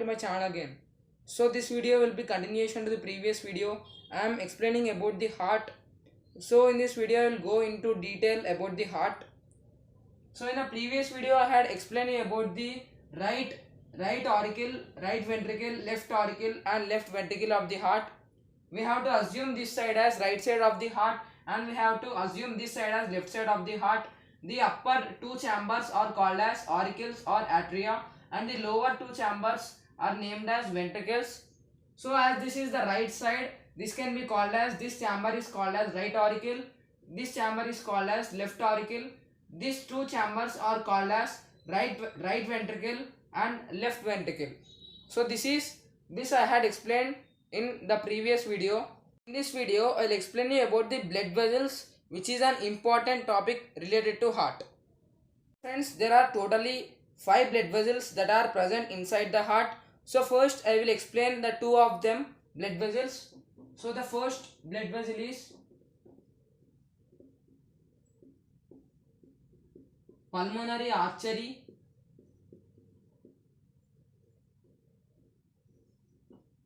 to my channel again. So this video will be continuation to the previous video. I am explaining about the heart. So in this video I will go into detail about the heart. So in the previous video I had explained about the right auricle, right ventricle, left auricle and left ventricle of the heart. We have to assume this side as right side of the heart and we have to assume this side as left side of the heart. The upper two chambers are called as auricles or atria and the lower two chambers are named as ventricles. So as this is the right side, this can be called as, this chamber is called as right auricle, this chamber is called as left auricle. These two chambers are called as right ventricle and left ventricle. So this I had explained in the previous video. In this video I will explain you about the blood vessels, which is an important topic related to heart. Friends, there are totally 5 blood vessels that are present inside the heart. So first I will explain the two of them blood vessels. So the first blood vessel is pulmonary artery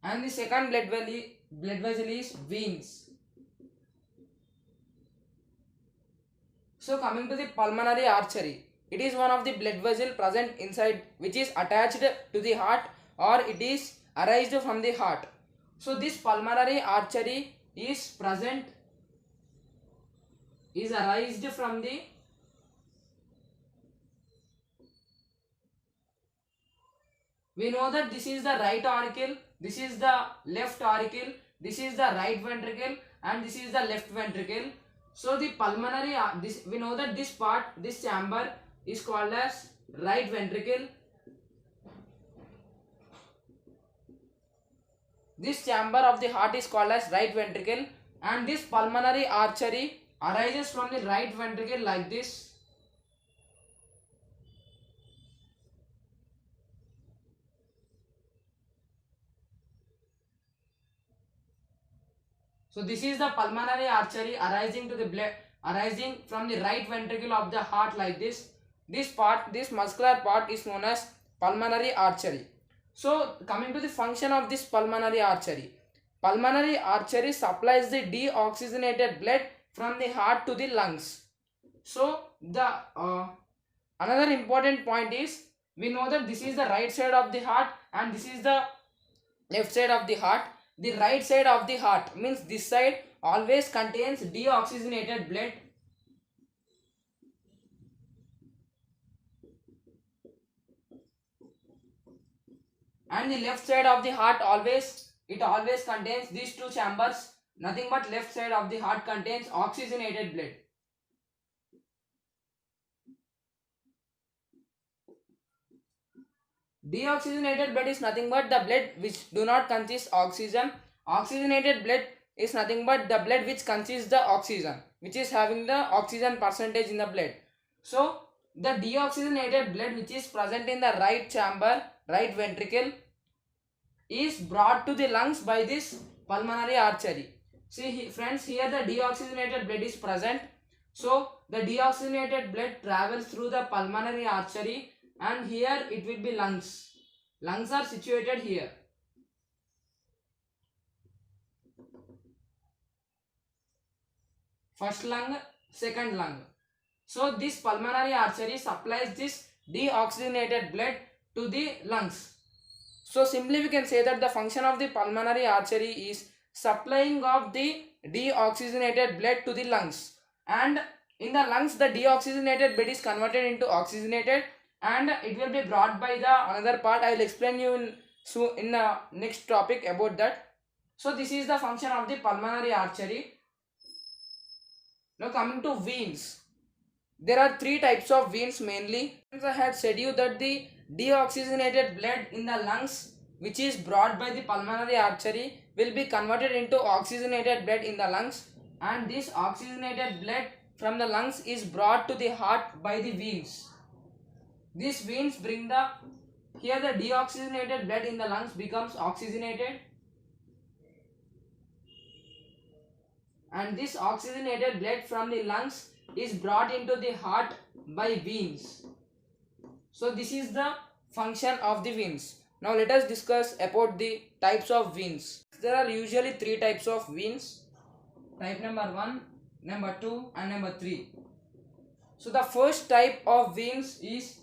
and the second blood vessel is veins. So coming to the pulmonary artery, it is one of the blood vessel present inside which is attached to the heart or it is arised from the heart. So this pulmonary artery is arised from the we know that this is the right auricle, this is the left auricle, this is the right ventricle and this is the left ventricle. So the pulmonary, we know that this chamber is called as right ventricle. This chamber of the heart is called as right ventricle and this pulmonary artery arises from the right ventricle like this. So this is the pulmonary artery arising from the right ventricle of the heart like this. This muscular part is known as pulmonary artery. So coming to the function of this pulmonary artery supplies the deoxygenated blood from the heart to the lungs. So the another important point is, we know that this is the right side of the heart and this is the left side of the heart. The right side of the heart means this side always contains deoxygenated blood and the left side of the heart always contains these two chambers. Nothing but left side of the heart contains oxygenated blood. Deoxygenated blood is nothing but the blood which do not consist oxygen. Oxygenated blood is nothing but the blood which consists the oxygen, which is having the oxygen percentage in the blood. So the deoxygenated blood which is present in the right chamber, right ventricle, is brought to the lungs by this pulmonary artery. See friends, here the deoxygenated blood is present. So the deoxygenated blood travels through the pulmonary artery and here it will be lungs. Lungs are situated here. First lung, second lung. So this pulmonary artery supplies this deoxygenated blood to the lungs. So simply we can say that the function of the pulmonary artery is supplying of the deoxygenated blood to the lungs, and in the lungs the deoxygenated blood is converted into oxygenated and it will be brought by the another part. I will explain you in the next topic about that. So this is the function of the pulmonary artery. Now coming to veins. There are 3 types of veins mainly. I had said you that the deoxygenated blood in the lungs which is brought by the pulmonary artery will be converted into oxygenated blood in the lungs, and this oxygenated blood from the lungs is brought to the heart by the veins. These veins bring here the deoxygenated blood in the lungs becomes oxygenated and this oxygenated blood from the lungs is brought into the heart by veins. So this is the function of the veins. Now let us discuss about the types of veins. There are usually three types of veins. Type number 1, number 2 and number 3. So the first type of veins is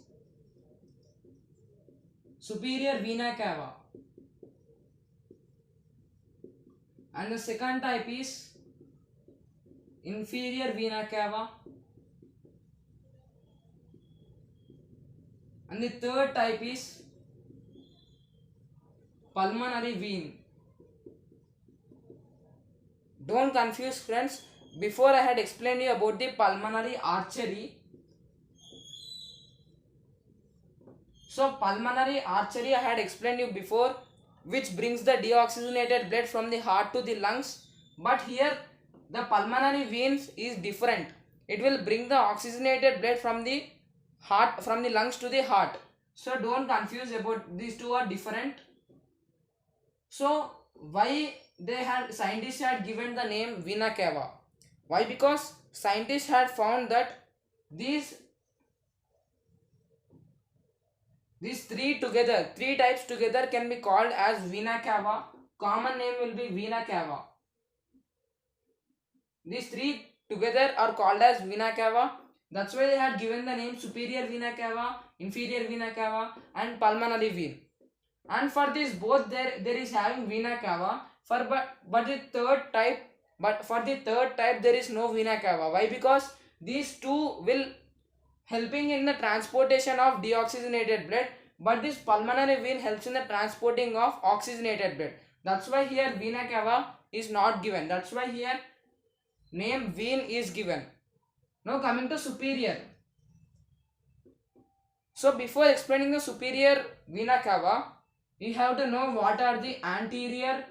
superior vena cava. And the second type is inferior vena cava. And the third type is pulmonary vein. Don't confuse friends. Before I had explained you about the pulmonary artery. So pulmonary artery I had explained you before, which brings the deoxygenated blood from the heart to the lungs. But here the pulmonary veins is different. It will bring the oxygenated blood from the heart, from the lungs to the heart. So don't confuse about these two are different. So why scientists had given the name vena cava? Why? Because scientists had found that these three types together can be called as vena cava. Common name will be vena cava. These three together are called as vena cava. That's why they had given the name superior vena cava, inferior vena cava and pulmonary vein. And for this both there is having vena cava. For the third type there is no vena cava. Why? Because these two will helping in the transportation of deoxygenated blood, but this pulmonary vein helps in the transporting of oxygenated blood. That's why here vena cava is not given. That's why here name vein is given. Now coming to superior. So before explaining the superior vena cava, you have to know what are the anterior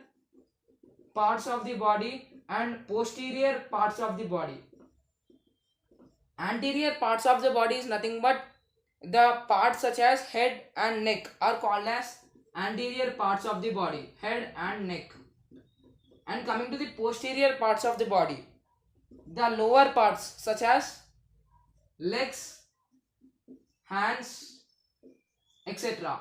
parts of the body and posterior parts of the body. Anterior parts of the body is nothing but the parts such as head and neck are called as anterior parts of the body, head and neck. And coming to the posterior parts of the body, the lower parts such as legs, hands, etc.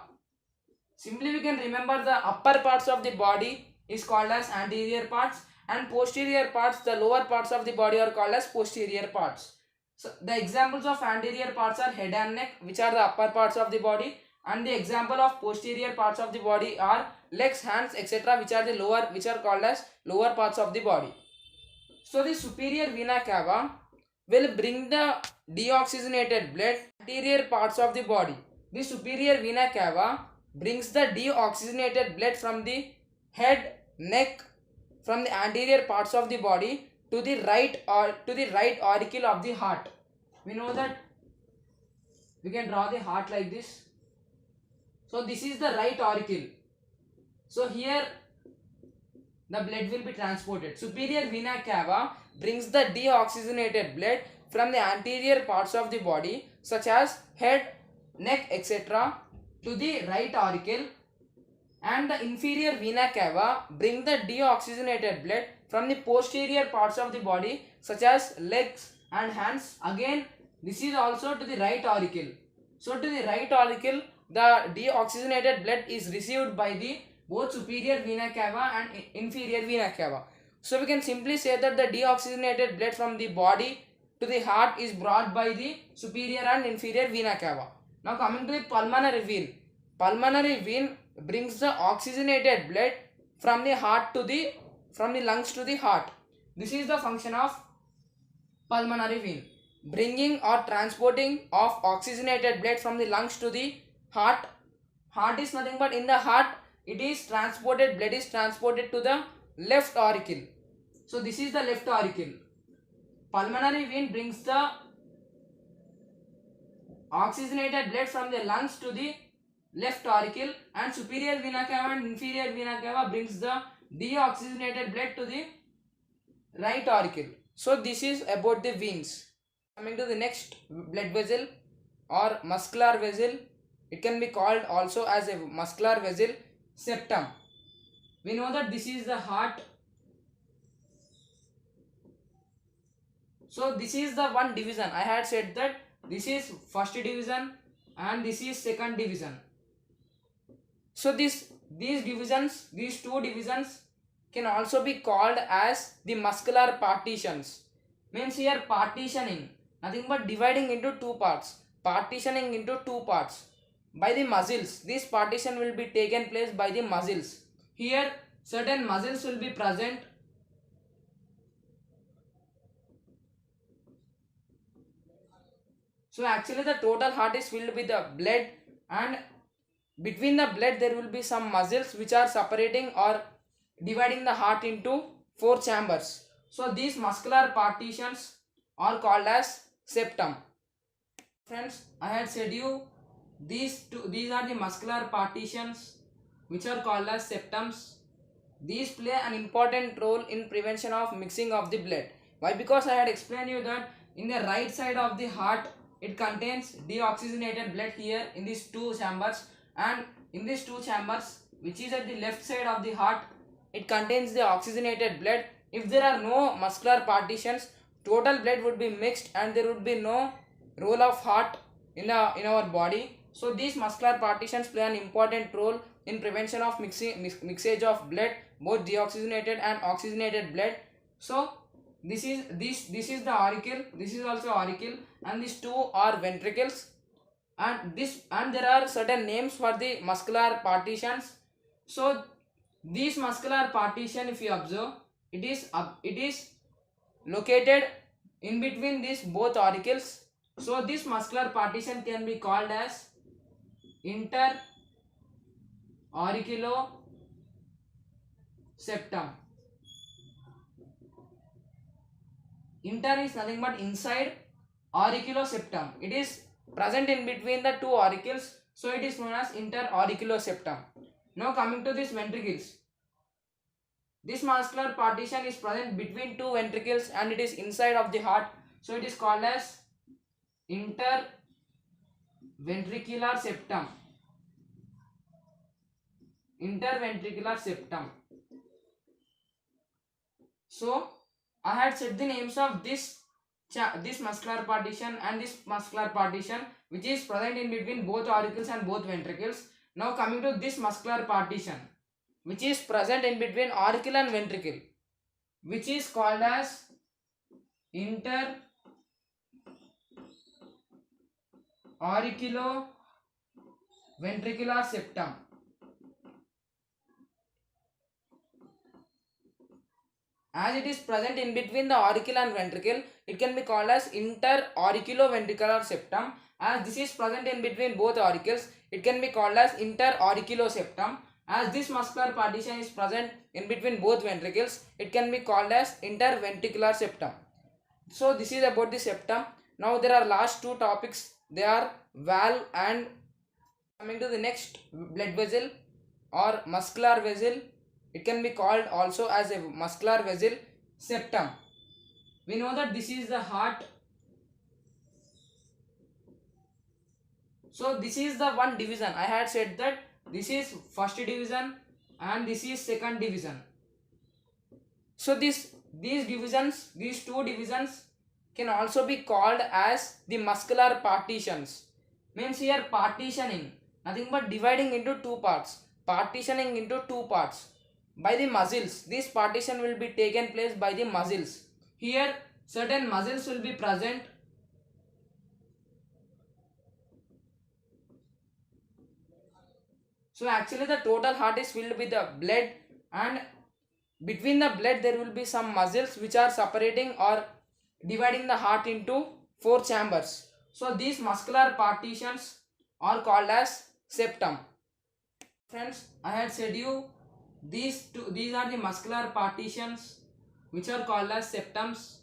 Simply we can remember the upper parts of the body is called as anterior parts, and posterior parts, the lower parts of the body are called as posterior parts. So the examples of anterior parts are head and neck, which are the upper parts of the body, and the example of posterior parts of the body are legs, hands, etc., which are the lower, which are called as lower parts of the body. So the superior vena cava will bring the deoxygenated blood anterior parts of the body. The superior vena cava brings the deoxygenated blood from the head, neck, from the anterior parts of the body to the right auricle of the heart. We know that we can draw the heart like this. So this is the right auricle. So here the blood will be transported. Superior vena cava brings the deoxygenated blood from the anterior parts of the body such as head, neck, etc. to the right auricle, and the inferior vena cava bring the deoxygenated blood from the posterior parts of the body such as legs and hands. Again this is also to the right auricle. So to the right auricle the deoxygenated blood is received by the both superior vena cava and inferior vena cava. So we can simply say that the deoxygenated blood from the body to the heart is brought by the superior and inferior vena cava. Now coming to the pulmonary vein. Pulmonary vein brings the oxygenated blood from the heart to the lungs to the heart. This is the function of pulmonary vein, bringing or transporting of oxygenated blood from the lungs to the heart. Heart is nothing but in the heart it is transported, blood is transported to the left auricle. So this is the left auricle. Pulmonary vein brings the oxygenated blood from the lungs to the left auricle, and superior vena cava and inferior vena cava brings the deoxygenated blood to the right auricle. So this is about the veins. Coming to the next blood vessel or muscular vessel, it can be called also as a muscular vessel, septum. We know that this is the heart. So this is the one division. I had said that this is first division and this is second division. So these two divisions can also be called as the muscular partitions. Means here partitioning, nothing but dividing into two parts, partitioning into two parts by the muscles. This partition will be taken place by the muscles. Here certain muscles will be present. So actually the total heart is filled with the blood, and between the blood there will be some muscles which are separating or dividing the heart into four chambers. So these muscular partitions are called as septum. Friends, I had said you these are the muscular partitions which are called as septums. These play an important role in prevention of mixing of the blood. Why? Because I had explained you that in the right side of the heart it contains deoxygenated blood here in these two chambers, and in these two chambers which is at the left side of the heart it contains the oxygenated blood. If there are no muscular partitions, total blood would be mixed and there would be no role of heart in our body. So these muscular partitions play an important role in prevention of mixage of blood, both deoxygenated and oxygenated blood. So this is the auricle, this is also auricle, and these two are ventricles, and there are certain names for the muscular partitions. So this muscular partition, if you observe, it is located in between these both auricles. So this muscular partition can be called as interauriculoseptum. Inter is nothing but inside, auriculoseptum, it is present in between the two auricles, so it is known as interauriculoseptum. Now coming to this ventricles. This muscular partition is present between two ventricles and it is inside of the heart, so it is called as interventricular septum. Interventricular septum. So I had said the names of this muscular partition and this muscular partition which is present in between both auricles and both ventricles. Now coming to this muscular partition which is present in between auricle and ventricle, which is called as interauriculoventricular septum. As it is present in between the auricle and ventricle, it can be called as interauriculoventricular septum. As this is present in between both auricles, it can be called as interauriculoseptum. As this muscular partition is present in between both ventricles, it can be called as interventricular septum. So this is about the septum. Now there are last two topics. They are valve and coming to the next, blood vessel or muscular vessel. It can be called also as a muscular vessel, septum. We know that this is the heart. So this is the one division. I had said that this is first division and this is second division. So these two divisions can also be called as the muscular partitions. Means here partitioning, nothing but dividing into two parts, partitioning into two parts by the muscles. This partition will be taken place by the muscles. Here certain muscles will be present. So actually the total heart is filled with the blood, and between the blood there will be some muscles which are separating or dividing the heart into four chambers. So these muscular partitions are called as septum. Friends, I had said you these are the muscular partitions which are called as septums.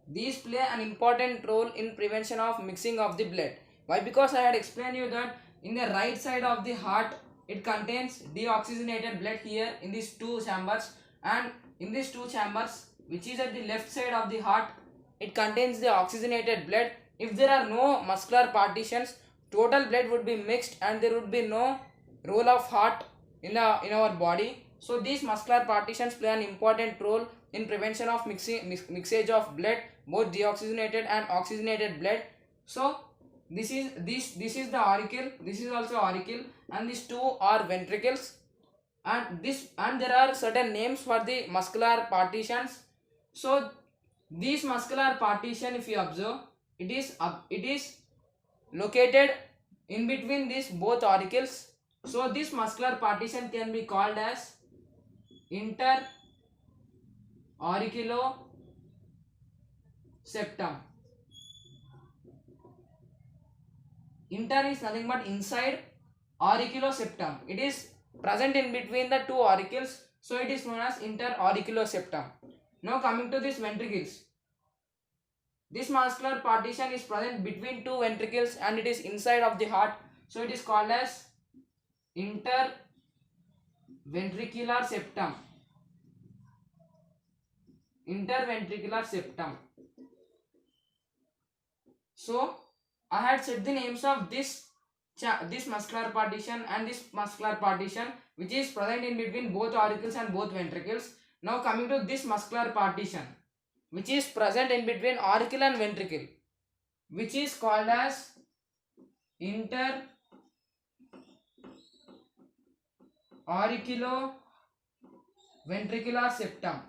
These play an important role in prevention of mixing of the blood. Why? Because I had explained you that in the right side of the heart it contains deoxygenated blood here in these two chambers, and in these two chambers which is at the left side of the heart it contains the oxygenated blood. If there are no muscular partitions, total blood would be mixed and there would be no role of heart in our body. So these muscular partitions play an important role in prevention of mixage of blood, both deoxygenated and oxygenated blood. So This is the auricle, this is also auricle, and these two are ventricles. And there are certain names for the muscular partitions. So this muscular partition, if you observe, it is located in between these both auricles. So this muscular partition can be called as interauriculoseptum. Inter is nothing but inside, auriculoseptum, it is present in between the two auricles, so it is known as interauriculoseptum. Now coming to these ventricles, this muscular partition is present between two ventricles and it is inside of the heart, so it is called as interventricular septum. Interventricular septum. So I had said the names of this muscular partition and this muscular partition, which is present in between both auricles and both ventricles. Now coming to this muscular partition, which is present in between auricle and ventricle, which is called as interauriculoventricular septum.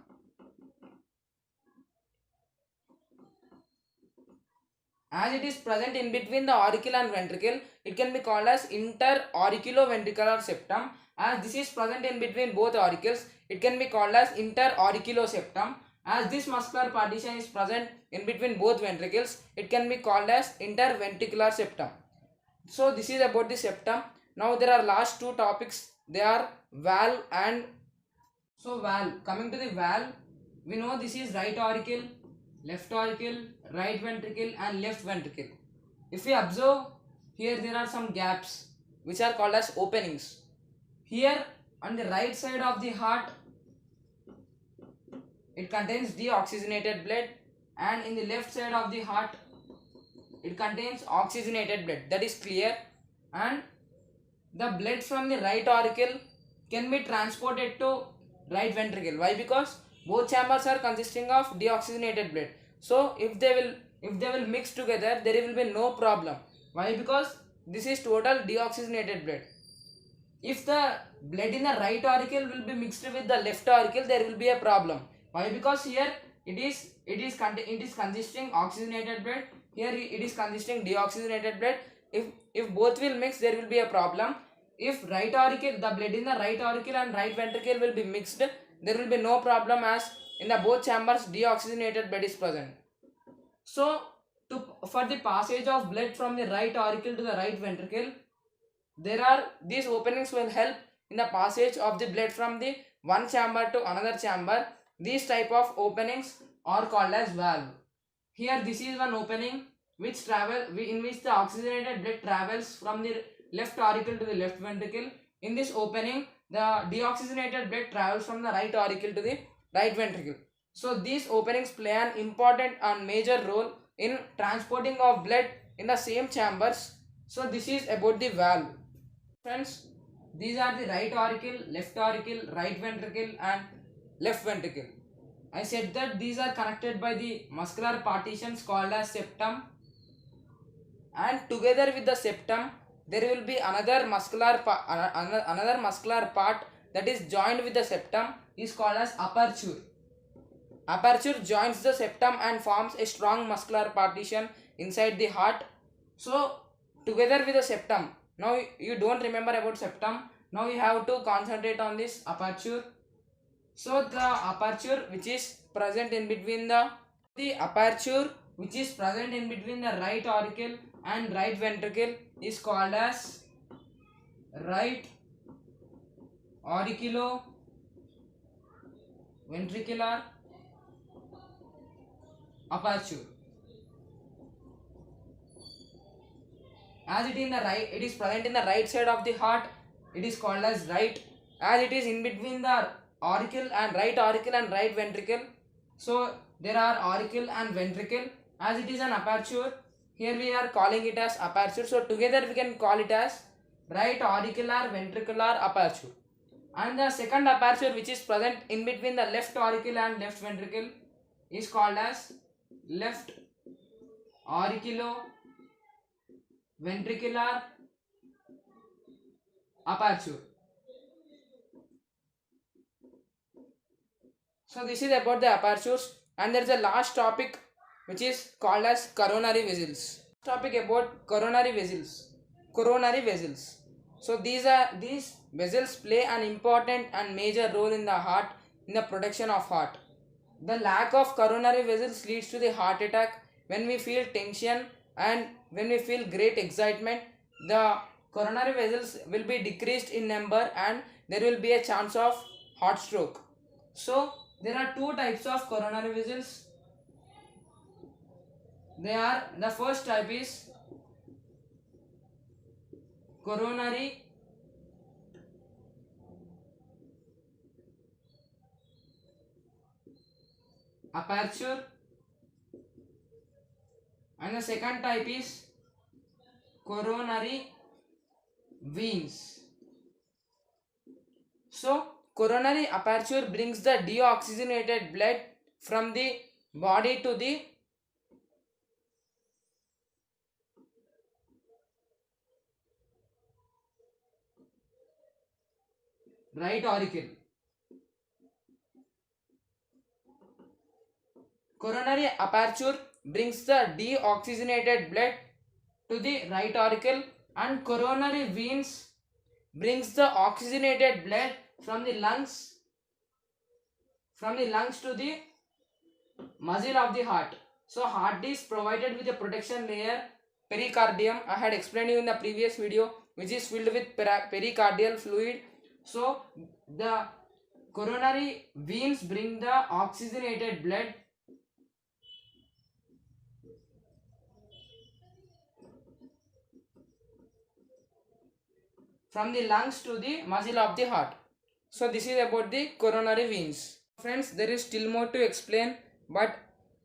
As it is present in between the auricle and ventricle, it can be called as interauriculoventricular septum. As this is present in between both auricles, it can be called as interauriculoseptum. As this muscular partition is present in between both ventricles, it can be called as interventricular septum. So this is about the septum. Now there are last two topics. They are valve and valve. Coming to the valve, we know this is right auricle, left auricle, right ventricle and left ventricle. If we observe here, there are some gaps which are called as openings. Here on the right side of the heart, it contains deoxygenated blood, and in the left side of the heart, it contains oxygenated blood. That is clear. And the blood from the right auricle can be transported to right ventricle. Why? Because both chambers are consisting of deoxygenated blood. So if they will mix together, there will be no problem. Why? Because this is total deoxygenated blood. If the blood in the right auricle will be mixed with the left auricle, there will be a problem. Why? Because here it is consisting oxygenated blood. Here it is consisting deoxygenated blood. If both will mix, there will be a problem. If right auricle, the blood in the right auricle and right ventricle will be mixed, there will be no problem, as in the both chambers deoxygenated blood is present. So for the passage of blood from the right auricle to the right ventricle, these openings will help in the passage of the blood from the one chamber to another chamber. These type of openings are called as valve. Here this is one opening in which the oxygenated blood travels from the left auricle to the left ventricle. In this opening, the deoxygenated blood travels from the right auricle to the right ventricle. So these openings play an important and major role in transporting of blood in the same chambers. So this is about the valve. Friends, these are the right auricle, left auricle, right ventricle and left ventricle. I said that these are connected by the muscular partitions called as septum, and together with the septum there will be another muscular part that is joined with the septum, is called as aperture. Aperture joins the septum and forms a strong muscular partition inside the heart. So together with the septum, now you don't remember about septum, now you have to concentrate on this aperture. So the aperture which is present in between the aperture which is present in between the right auricle and right ventricle is called as right auriculoventricular aperture. As it is present in the right side of the heart, it is called as right. As it is in between the auricle and right ventricle, so there are auricle and ventricle. As it is an aperture, here we are calling it as aperture. So together we can call it as right auricular ventricular aperture. And the second aperture which is present in between the left auricle and left ventricle is called as left auriculoventricular ventricular aperture. So this is about the apertures, and there is a last topic which is called as coronary vessels. Topic about coronary vessels. Coronary vessels. So these vessels play an important and major role in the heart in the protection of heart. The lack of coronary vessels leads to the heart attack. When we feel tension and when we feel great excitement, the coronary vessels will be decreased in number and there will be a chance of heart stroke. So there are two types of coronary vessels. The first type is coronary aperture, and the second type is coronary veins. So coronary aperture brings the deoxygenated blood from the body to the right auricle. Coronary aperture brings the deoxygenated blood to the right auricle, and coronary veins brings the oxygenated blood from the lungs to the muscle of the heart. So heart is provided with a protection layer, pericardium. I had explained you in the previous video, which is filled with pericardial fluid. So the coronary veins bring the oxygenated blood from the lungs to the muscle of the heart. So this is about the coronary veins. Friends, there is still more to explain, but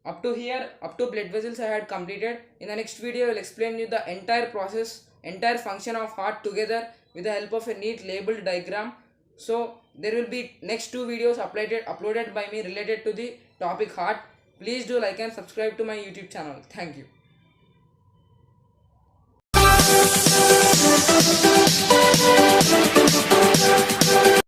up to here, up to blood vessels I had completed. In the next video, I will explain you the entire process, entire function of heart together with the help of a neat labeled diagram. So there will be next two videos uploaded by me related to the topic heart. Please do like and subscribe to my YouTube channel. Thank you.